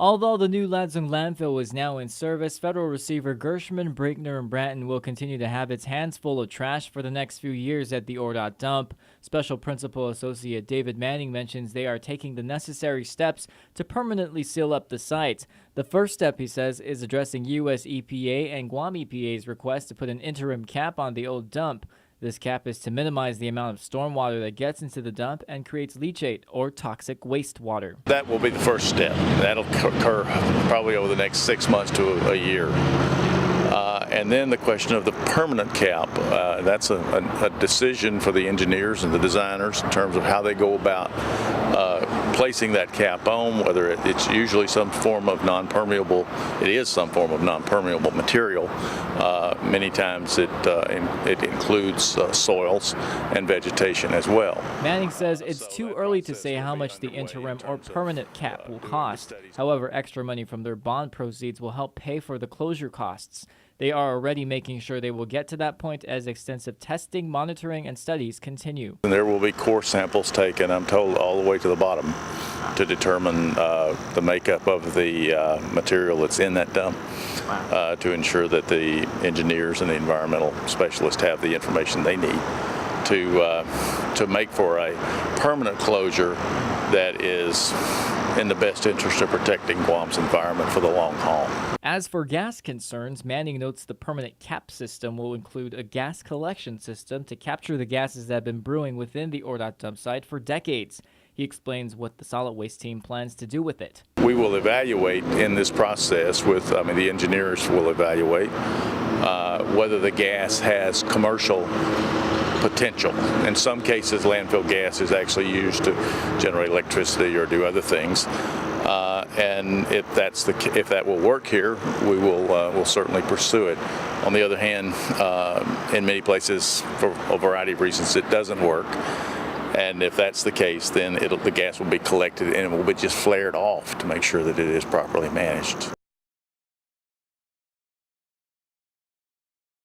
Although the new Lansing landfill is now in service, Federal Receiver Gershman, Brinkner, and Bratton will continue to have its hands full of trash for the next few years at the Ordot dump. Special Principal Associate David Manning mentions they are taking the necessary steps to permanently seal up the site. The first step, he says, is addressing U.S. EPA and Guam EPA's request to put an interim cap on the old dump. This cap is to minimize the amount of stormwater that gets into the dump and creates leachate, or toxic wastewater. That will be the first step. That'll occur probably over the next 6 months to a year. And then the question of the permanent cap, that's a decision for the engineers and the designers in terms of how they go about placing that cap on, whether it's usually some form of non-permeable, it is some form of non-permeable material. Many times it includes soils and vegetation as well. Manning says it's too early to say how much the interim or permanent cap will cost. However, extra money from their bond proceeds will help pay for the closure costs. They are already making sure they will get to that point as extensive testing, monitoring, and studies continue. And there will be core samples taken, I'm told, all the way to the bottom to determine the makeup of the material that's in that dump to ensure that the engineers and the environmental specialists have the information they need to make for a permanent closure that is in the best interest of protecting Guam's environment for the long haul. As for gas concerns, Manning notes the permanent cap system will include a gas collection system to capture the gases that have been brewing within the Ordot dump site for decades. He explains what the solid waste team plans to do with it. We will evaluate in this process the engineers will evaluate whether the gas has commercial potential. In some cases, landfill gas is actually used to generate electricity or do other things. And if that will work here, we'll certainly pursue it. On the other hand, in many places, for a variety of reasons, it doesn't work. And if that's the case, then the gas will be collected and it will be just flared off to make sure that it is properly managed.